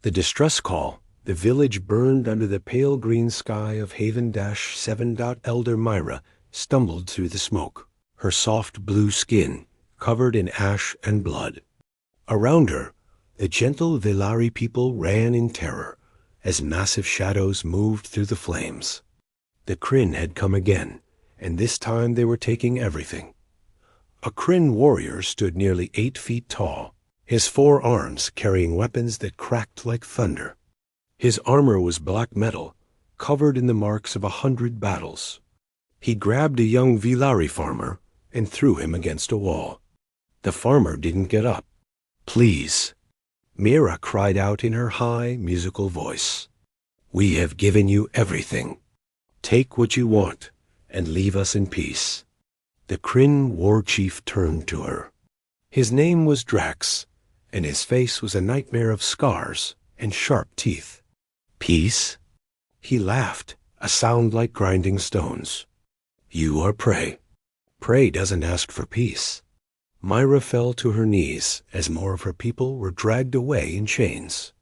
The distress call. The village burned under the pale green sky of Haven-7. Elder Myra stumbled through the smoke, her soft blue skin covered in ash and blood. Around her, the gentle Velari people ran in terror as massive shadows moved through the flames. The Kryn had come again, and this time they were taking everything. A Kryn warrior stood nearly 8 feet tall, his 4 arms carrying weapons that cracked like thunder. His armor was black metal, covered in the marks of 100 battles. He grabbed a young Velari farmer and threw him against a wall. The farmer didn't get up. "Please," Mira cried out in her high, musical voice. "We have given you everything. Take what you want and leave us in peace." The Kryn war chief turned to her. His name was Drax, and his face was a nightmare of scars and sharp teeth. "Peace?" He laughed, a sound like grinding stones. "You are prey. Prey doesn't ask for peace." Myra fell to her knees as more of her people were dragged away in chains.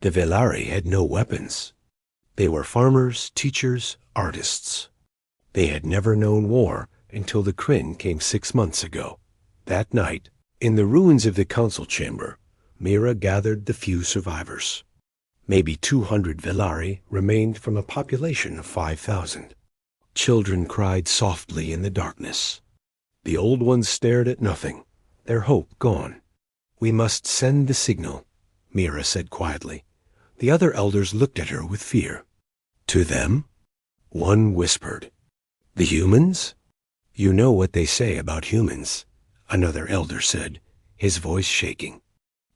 The Velari had no weapons. They were farmers, teachers, artists. They had never known war until the Kryn came 6 months ago. That night, in the ruins of the council chamber, Mira gathered the few survivors. Maybe 200 Velari remained from a population of 5,000. Children cried softly in the darkness. The old ones stared at nothing, their hope gone. "We must send the signal," Mira said quietly. The other elders looked at her with fear. "To them?" One whispered. "The humans?" "You know what they say about humans," another elder said, his voice shaking.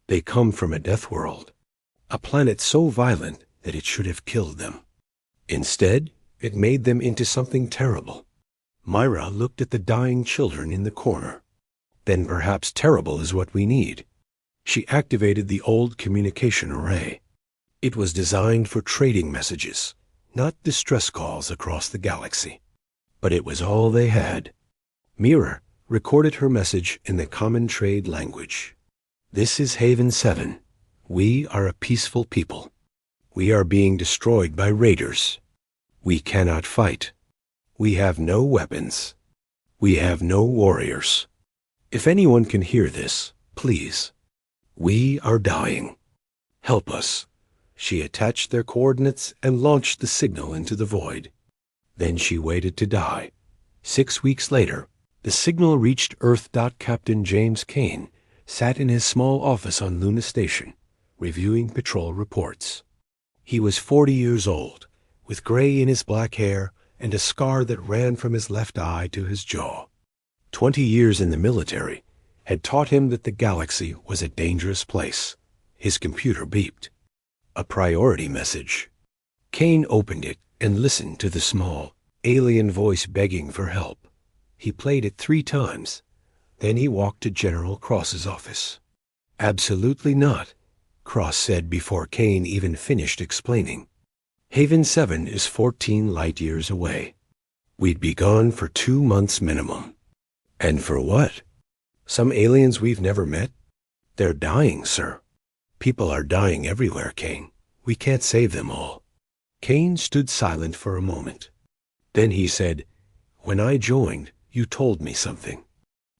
"They come from a death world. A planet so violent that it should have killed them. Instead, it made them into something terrible." Myra looked at the dying children in the corner. "Then perhaps terrible is what we need." She activated the old communication array. It was designed for trading messages, not distress calls across the galaxy. But it was all they had. Mira recorded her message in the common trade language. "This is Haven-7. We are a peaceful people. We are being destroyed by raiders. We cannot fight. We have no weapons. We have no warriors. If anyone can hear this, please. We are dying. Help us." She attached their coordinates and launched the signal into the void. Then she waited to die. 6 weeks later, the signal reached Earth. Captain James Kane sat in his small office on Luna Station, reviewing patrol reports. He was 40 years old, with gray in his black hair and a scar that ran from his left eye to his jaw. 20 years in the military had taught him that the galaxy was a dangerous place. His computer beeped. A priority message. Kane opened it and listened to the small, alien voice begging for help. He played it 3 times. Then he walked to General Cross's office. "Absolutely not," Cross said before Kane even finished explaining. "Haven-7 is 14 light-years away. We'd be gone for 2 months minimum." "And for what? Some aliens we've never met?" "They're dying, sir. People are dying everywhere, Kane. We can't save them all." Kane stood silent for a moment. Then he said, "When I joined, you told me something.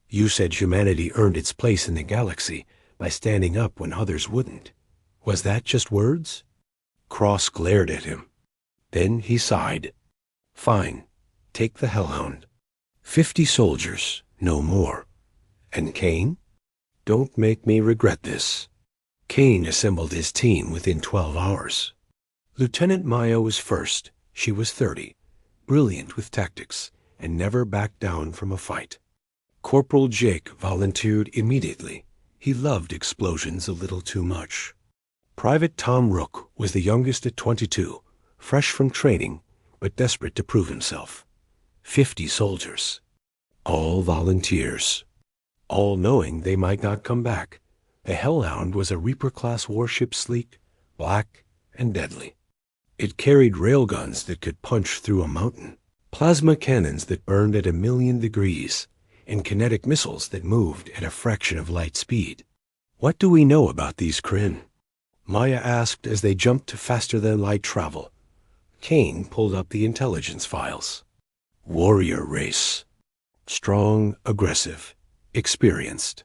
You said humanity earned its place in the galaxy by standing up when others wouldn't. Was that just words?" Cross glared at him. Then he sighed. "Fine. Take the Hellhound. 50 soldiers, no more. And Kane? Don't make me regret this." Kane assembled his team within 12 hours. Lieutenant Maya was first. She was 30, brilliant with tactics, and never backed down from a fight. Corporal Jake volunteered immediately. He loved explosions a little too much. Private Tom Rook was the youngest at 22, fresh from training, but desperate to prove himself. 50 soldiers. All volunteers. All knowing they might not come back. The Hellhound was a Reaper-class warship, sleek, black, and deadly. It carried railguns that could punch through a mountain, plasma cannons that burned at 1,000,000 degrees, and kinetic missiles that moved at a fraction of light speed. What do we know about these Kryn? Maya asked as they jumped to faster-than-light travel. Kane pulled up the intelligence files. Warrior race. Strong, aggressive, experienced.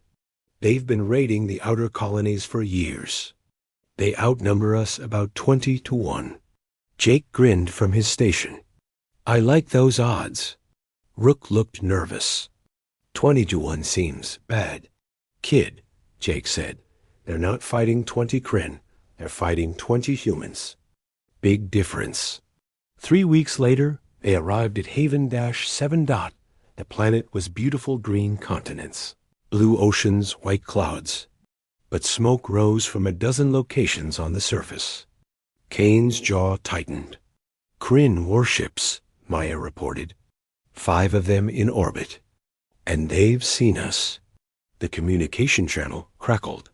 They've been raiding the outer colonies for years. They outnumber us about 20 to 1. Jake grinned from his station. I like those odds. Rook looked nervous. 20 to 1 seems bad. Kid, Jake said, they're not fighting 20 Kryn. They're fighting 20 humans. Big difference. 3 weeks later, they arrived at Haven-7. The planet was beautiful green continents, blue oceans, white clouds. But smoke rose from a dozen locations on the surface. Kane's jaw tightened. Kryn warships, Maya reported. 5 of them in orbit. And they've seen us. The communication channel crackled.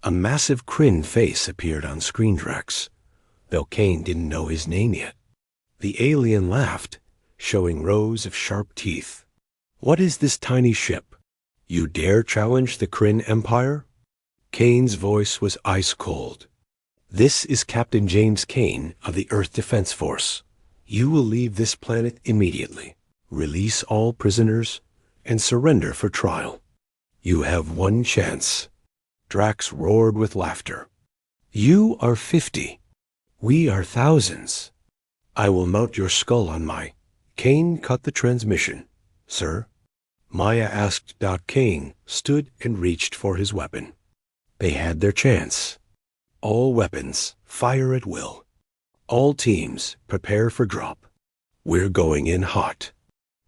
A massive Kryn face appeared on screen tracks, though Kane didn't know his name yet. The alien laughed, showing rows of sharp teeth. What is this tiny ship? You dare challenge the Kryn Empire? Kane's voice was ice cold. This is Captain James Kane of the Earth Defense Force. You will leave this planet immediately, release all prisoners, and surrender for trial. You have one chance. Drax roared with laughter. You are 50. We are thousands. I will mount your skull on my... Kane cut the transmission. Sir? Maya asked. Kane stood and reached for his weapon. They had their chance. All weapons, fire at will. All teams, prepare for drop. We're going in hot.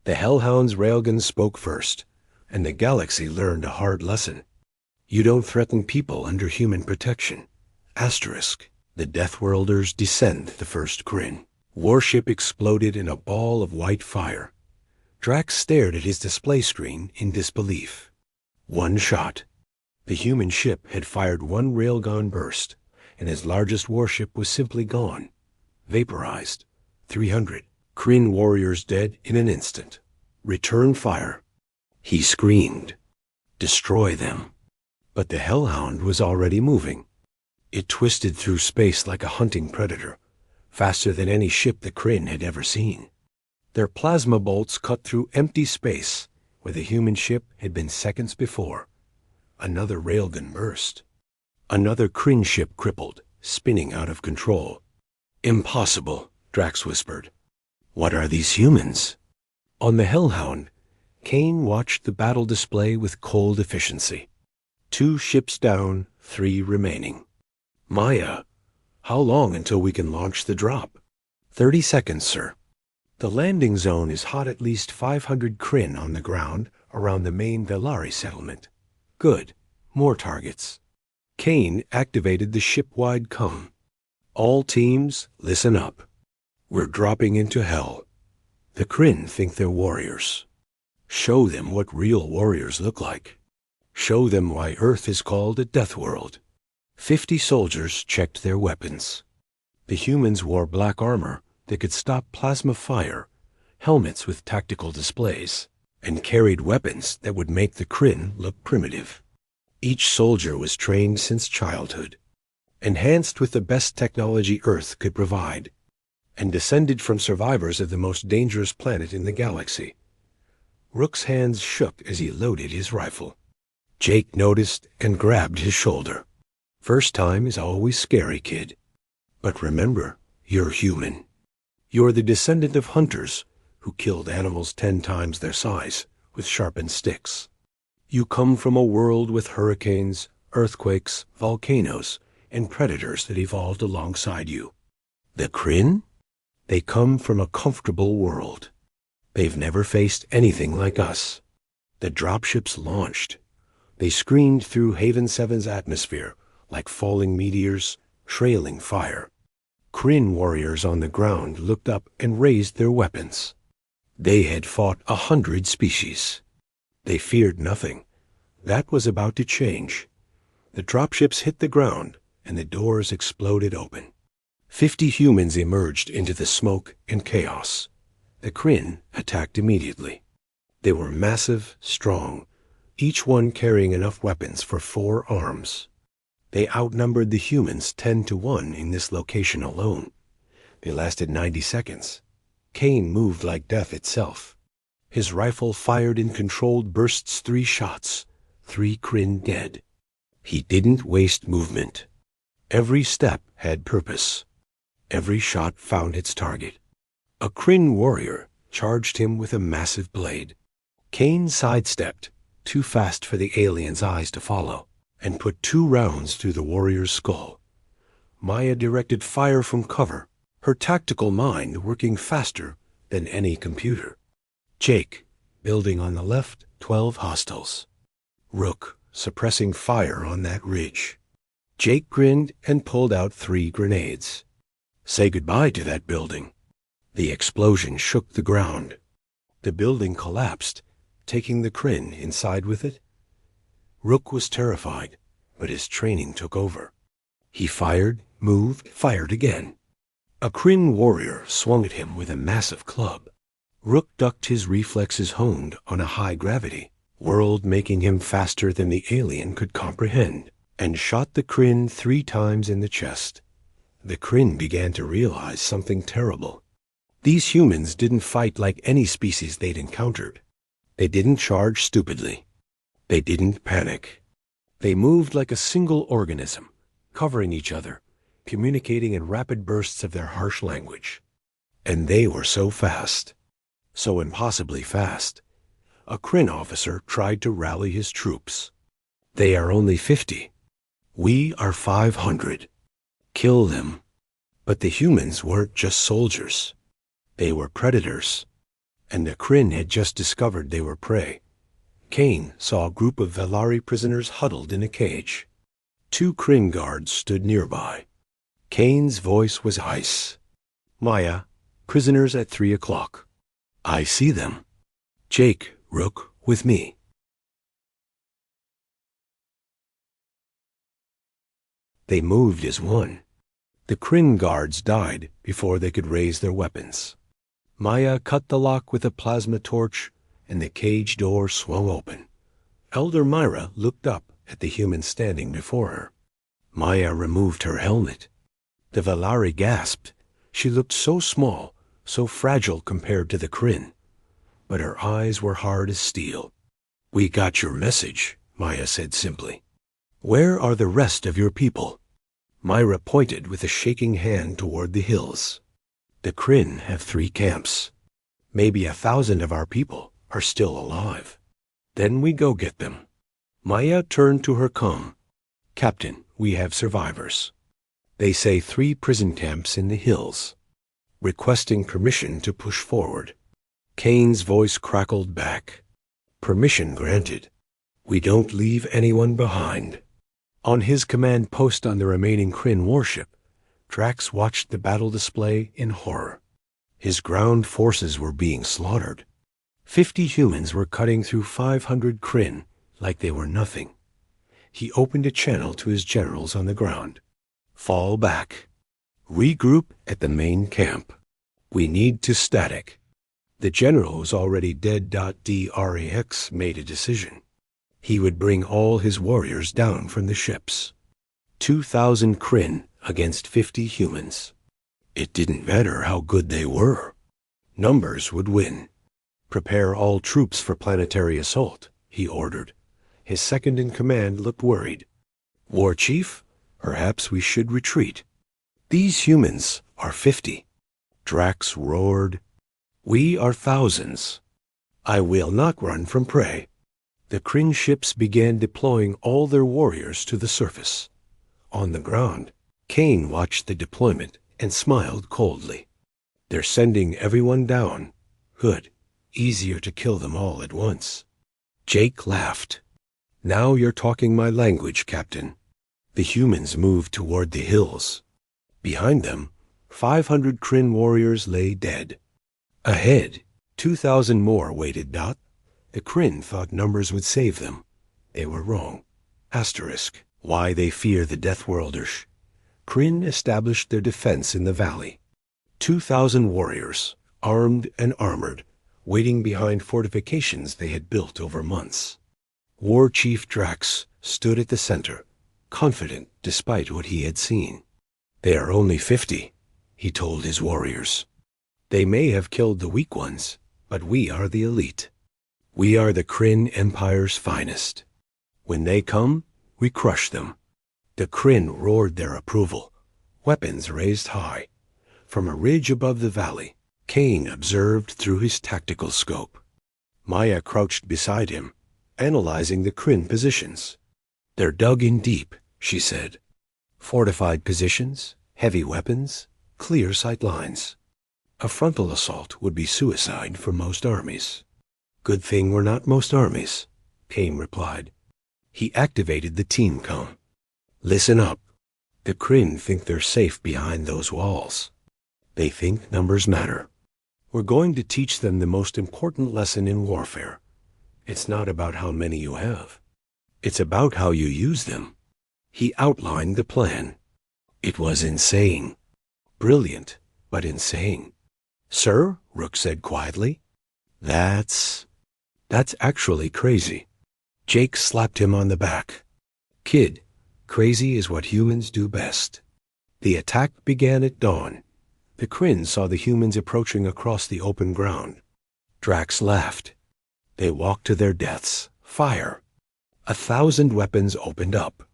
The Hellhound's railgun spoke first, and the galaxy learned a hard lesson. You don't threaten people under human protection. Asterisk. The Deathworlders descend the first Kryn. Warship exploded in a ball of white fire. Drax stared at his display screen in disbelief. One shot. The human ship had fired one railgun burst, and his largest warship was simply gone. Vaporized. 300. Kryn warriors dead in an instant. Return fire. He screamed. Destroy them. But the Hellhound was already moving. It twisted through space like a hunting predator, faster than any ship the Kryn had ever seen. Their plasma bolts cut through empty space where the human ship had been seconds before. Another railgun burst. Another Kryn ship crippled, spinning out of control. Impossible, Drax whispered. What are these humans? On the Hellhound, Kane watched the battle display with cold efficiency. 2 ships down, 3 remaining. Maya, how long until we can launch the drop? 30 seconds, sir. The landing zone is hot. At least 500 Kryn on the ground around the main Velari settlement. Good. More targets. Kane activated the ship-wide comm. All teams, listen up. We're dropping into hell. The Kryn think they're warriors. Show them what real warriors look like. Show them why Earth is called a Deathworld. 50 soldiers checked their weapons. The humans wore black armor that could stop plasma fire, helmets with tactical displays, and carried weapons that would make the Kryn look primitive. Each soldier was trained since childhood, enhanced with the best technology Earth could provide, and descended from survivors of the most dangerous planet in the galaxy. Rook's hands shook as he loaded his rifle. Jake noticed and grabbed his shoulder. First time is always scary, kid. But remember, you're human. You're the descendant of hunters who killed animals 10 times their size with sharpened sticks. You come from a world with hurricanes, earthquakes, volcanoes, and predators that evolved alongside you. The Kryn? They come from a comfortable world. They've never faced anything like us. The dropships launched. They screened through Haven-7's atmosphere like falling meteors, trailing fire. Kryn warriors on the ground looked up and raised their weapons. They had fought 100 species. They feared nothing. That was about to change. The dropships hit the ground, and the doors exploded open. 50 humans emerged into the smoke and chaos. The Kryn attacked immediately. They were massive, strong, each one carrying enough weapons for 4 arms. They outnumbered the humans 10-1 in this location alone. They lasted 90 seconds. Kane moved like death itself. His rifle fired in controlled bursts 3 shots, 3 Kryn dead. He didn't waste movement. Every step had purpose. Every shot found its target. A Kryn warrior charged him with a massive blade. Kane sidestepped, too fast for the alien's eyes to follow, and put 2 rounds through the warrior's skull. Maya directed fire from cover, her tactical mind working faster than any computer. Jake, building on the left, 12 hostiles. Rook, suppressing fire on that ridge. Jake grinned and pulled out 3 grenades. Say goodbye to that building. The explosion shook the ground. The building collapsed, taking the Kryn inside with it. Rook was terrified, but his training took over. He fired, moved, fired again. A Kryn warrior swung at him with a massive club. Rook ducked, his reflexes honed on a high gravity world, making him faster than the alien could comprehend, and shot the Kryn 3 times in the chest. The Kryn began to realize something terrible. These humans didn't fight like any species they'd encountered. They didn't charge stupidly. They didn't panic. They moved like a single organism, covering each other, communicating in rapid bursts of their harsh language. And they were so fast. So impossibly fast. A Kryn officer tried to rally his troops. They are only 50. We are 500. Kill them. But the humans weren't just soldiers. They were predators. And the Kryn had just discovered they were prey. Kane saw a group of Velari prisoners huddled in a cage. 2 Kryn guards stood nearby. Kane's voice was ice. Maya, prisoners at 3 o'clock. I see them. Jake, Rook, with me. They moved as one. The Kryn guards died before they could raise their weapons. Maya cut the lock with a plasma torch, and the cage door swung open. Elder Myra looked up at the human standing before her. Maya removed her helmet. The Velari gasped. She looked so small, so fragile compared to the Kryn. But her eyes were hard as steel. We got your message, Maya said simply. Where are the rest of your people? Myra pointed with a shaking hand toward the hills. The Kryn have 3 camps. Maybe 1,000 of our people are still alive. Then we go get them. Maya turned to her comm. Captain, we have survivors. They say 3 prison camps in the hills. Requesting permission to push forward. Kane's voice crackled back. Permission granted. We don't leave anyone behind. On his command post on the remaining Kryn warship, Drax watched the battle display in horror. His ground forces were being slaughtered. 50 humans were cutting through 500 Kryn like they were nothing. He opened a channel to his generals on the ground. Fall back. Regroup at the main camp. We need to static. The general was already dead. Drax made a decision. He would bring all his warriors down from the ships. 2,000 Kryn against 50 humans. It didn't matter how good they were. Numbers would win. Prepare all troops for planetary assault, he ordered. His second-in-command looked worried. War Chief, perhaps we should retreat. These humans are 50. Drax roared. We are thousands. I will not run from prey. The Kryn ships began deploying all their warriors to the surface. On the ground, Kane watched the deployment and smiled coldly. They're sending everyone down. Good. Easier to kill them all at once. Jake laughed. Now you're talking my language, Captain. The humans moved toward the hills. Behind them, 500 Kryn warriors lay dead. Ahead, 2,000 more waited. The Kryn thought numbers would save them. They were wrong. Asterisk. Why they fear the Deathworlders. Kryn established their defense in the valley. 2,000 warriors, armed and armored, waiting behind fortifications they had built over months. War Chief Drax stood at the center, confident despite what he had seen. "They are only 50, he told his warriors. "They may have killed the weak ones, but we are the elite. We are the Kryn Empire's finest. When they come, we crush them." The Kryn roared their approval, weapons raised high. From a ridge above the valley, Kane observed through his tactical scope. Maya crouched beside him, analyzing the Kryn positions. "They're dug in deep," she said. "Fortified positions, heavy weapons, clear sight lines. A frontal assault would be suicide for most armies." "Good thing we're not most armies," Kane replied. He activated the team comm. "Listen up. The Kryn think they're safe behind those walls. They think numbers matter. We're going to teach them the most important lesson in warfare. It's not about how many you have. It's about how you use them." He outlined the plan. It was insane. Brilliant, but insane. "Sir," Rook said quietly, That's actually crazy." Jake slapped him on the back. "Kid, crazy is what humans do best." The attack began at dawn. The Kryn saw the humans approaching across the open ground. Drax laughed. They walked to their deaths. Fire. 1,000 weapons opened up.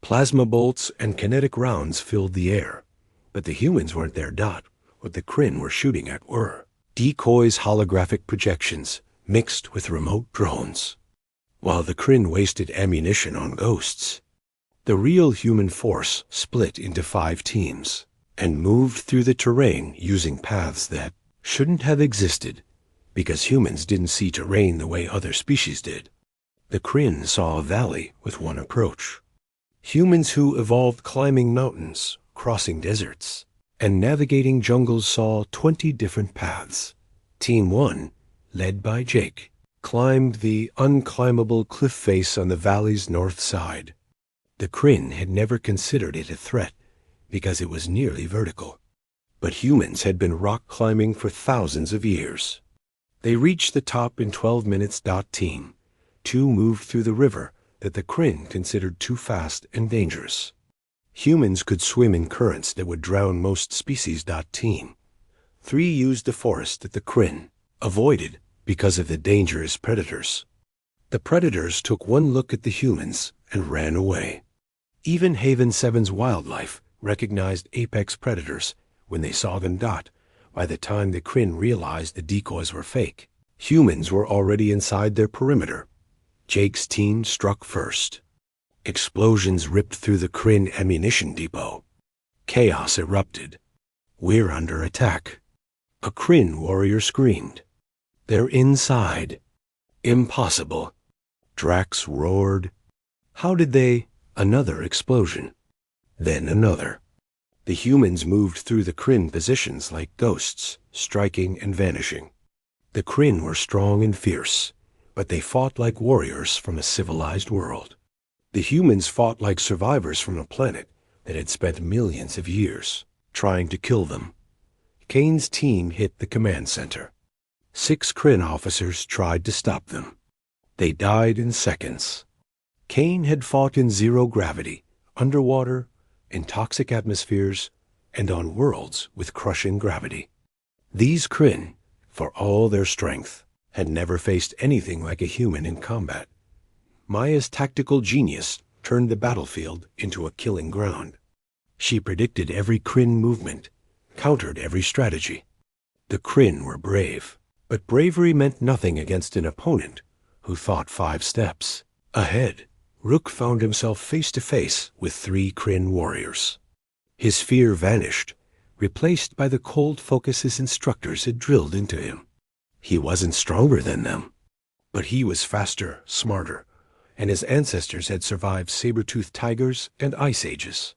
Plasma bolts and kinetic rounds filled the air. But the humans weren't their dot. What the Kryn were shooting at were decoys, holographic projections, mixed with remote drones. While the Kryn wasted ammunition on ghosts, the real human force split into 5 teams and moved through the terrain using paths that shouldn't have existed because humans didn't see terrain the way other species did. The Kryn saw a valley with one approach. Humans who evolved climbing mountains, crossing deserts, and navigating jungles saw 20 different paths. Team 1, led by Jake, climbed the unclimbable cliff face on the valley's north side. The Kryn had never considered it a threat because it was nearly vertical. But humans had been rock climbing for thousands of years. They reached the top in 12 minutes. Team 2 moved through the river that the Kryn considered too fast and dangerous. Humans could swim in currents that would drown most species. Team 3 used the forest that the Kryn avoided because of the dangerous predators. The predators took one look at the humans and ran away. Even Haven 7's wildlife recognized apex predators when they saw them. By the time the Kryn realized the decoys were fake, humans were already inside their perimeter. Jake's team struck first. Explosions ripped through the Kryn ammunition depot. Chaos erupted. "We're under attack." A Kryn warrior screamed. "They're inside." "Impossible." Drax roared. "How did they—" Another explosion. Then another. The humans moved through the Kryn positions like ghosts, striking and vanishing. The Kryn were strong and fierce, but they fought like warriors from a civilized world. The humans fought like survivors from a planet that had spent millions of years trying to kill them. Kane's team hit the command center. 6 Kryn officers tried to stop them. They died in seconds. Kane had fought in zero gravity, underwater, in toxic atmospheres, and on worlds with crushing gravity. These Kryn, for all their strength, had never faced anything like a human in combat. Maya's tactical genius turned the battlefield into a killing ground. She predicted every Kryn movement, countered every strategy. The Kryn were brave, but bravery meant nothing against an opponent who thought 5 steps ahead. Rook found himself face to face with 3 Kryn warriors. His fear vanished, replaced by the cold focus his instructors had drilled into him. He wasn't stronger than them, but he was faster, smarter, and his ancestors had survived saber-toothed tigers and ice ages.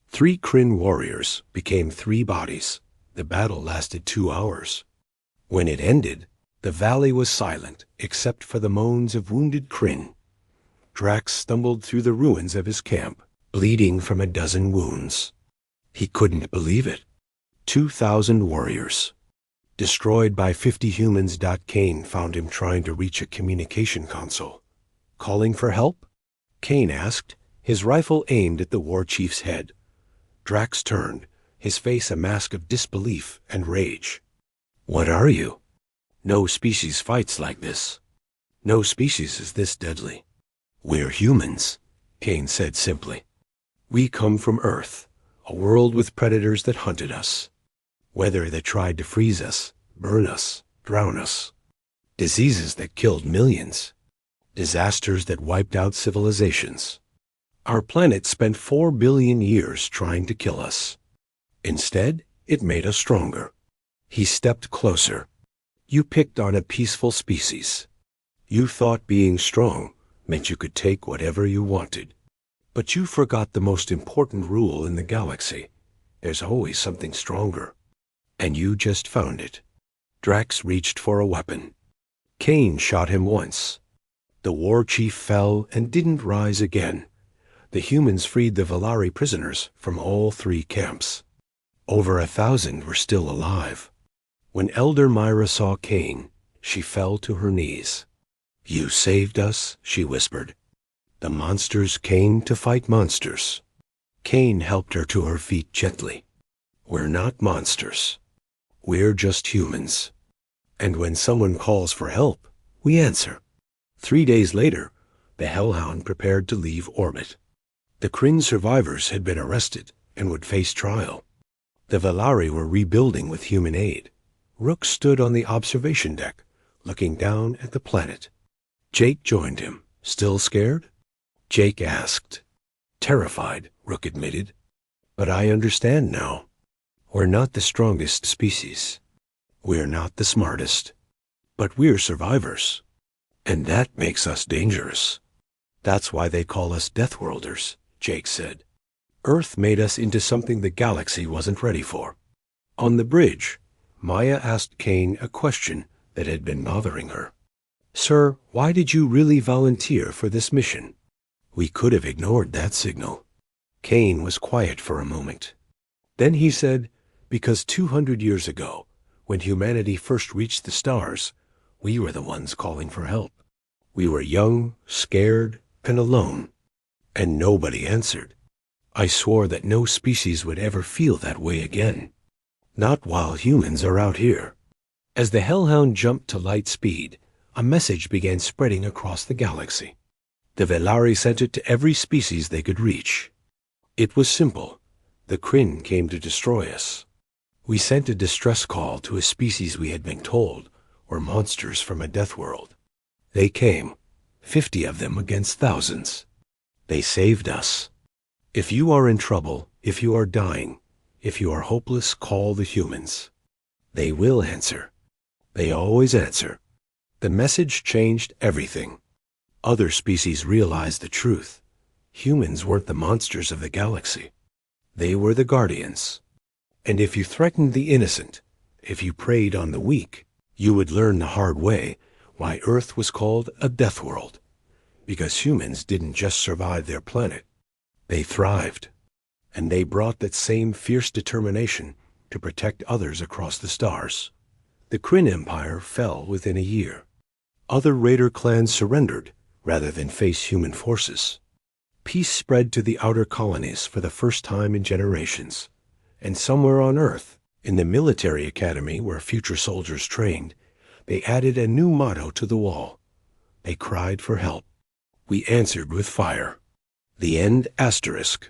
3 Kryn warriors became 3 bodies. The battle lasted 2 hours. When it ended, the valley was silent except for the moans of wounded Kryn. Drax stumbled through the ruins of his camp, bleeding from a dozen wounds. He couldn't believe it. 2,000 warriors. Destroyed by 50 humans. Kane found him trying to reach a communication console. "Calling for help?" Kane asked, His rifle aimed at the war chief's head. Drax turned, his face a mask of disbelief and rage. "What are you? No species fights like this. No species is this deadly." "We're humans," Kane said simply. "We come from Earth, a world with predators that hunted us. Weather that tried to freeze us, burn us, drown us. Diseases that killed millions. Disasters that wiped out civilizations. Our planet spent 4 billion years trying to kill us. Instead, it made us stronger." He stepped closer. "You picked on a peaceful species. You thought being strong meant you could take whatever you wanted. But you forgot the most important rule in the galaxy. There's always something stronger. And you just found it." Drax reached for a weapon. Kane shot him once. The war chief fell and didn't rise again. The humans freed the Valari prisoners from all 3 camps. Over 1,000 were still alive. When Elder Myra saw Kane, she fell to her knees. "You saved us," she whispered. "The monsters came to fight monsters." Kane helped her to her feet gently. "We're not monsters. We're just humans. And when someone calls for help, we answer." 3 days later, the Hellhound prepared to leave orbit. The Kryn survivors had been arrested and would face trial. The Valari were rebuilding with human aid. Rook stood on the observation deck, looking down at the planet. Jake joined him. "Still scared?" Jake asked. "Terrified," Rook admitted. "But I understand now. We're not the strongest species. We're not the smartest. But we're survivors. And that makes us dangerous. That's why they call us Deathworlders," Jake said. "Earth made us into something the galaxy wasn't ready for." On the bridge, Maya asked Kane a question that had been bothering her. "Sir, why did you really volunteer for this mission?" "We could have ignored that signal." Kane was quiet for a moment. Then he said, "Because 200 years ago, when humanity first reached the stars, we were the ones calling for help. We were young, scared, and alone. And nobody answered. I swore that no species would ever feel that way again. Not while humans are out here." As the Hellhound jumped to light speed, a message began spreading across the galaxy. The Valari sent it to every species they could reach. It was simple. The Kryn came to destroy us. We sent a distress call to a species we had been told were monsters from a death world. They came, 50 of them against thousands. They saved us. If you are in trouble, if you are dying, if you are hopeless, call the humans. They will answer. They always answer. The message changed everything. Other species realized the truth. Humans weren't the monsters of the galaxy. They were the guardians. And if you threatened the innocent, if you preyed on the weak, you would learn the hard way why Earth was called a death world. Because humans didn't just survive their planet. They thrived. And they brought that same fierce determination to protect others across the stars. The Kryn Empire fell within a year. Other raider clans surrendered rather than face human forces. Peace spread to the outer colonies for the first time in generations. And somewhere on Earth, in the military academy where future soldiers trained, they added a new motto to the wall. They cried for help. We answered with fire. The end, asterisk.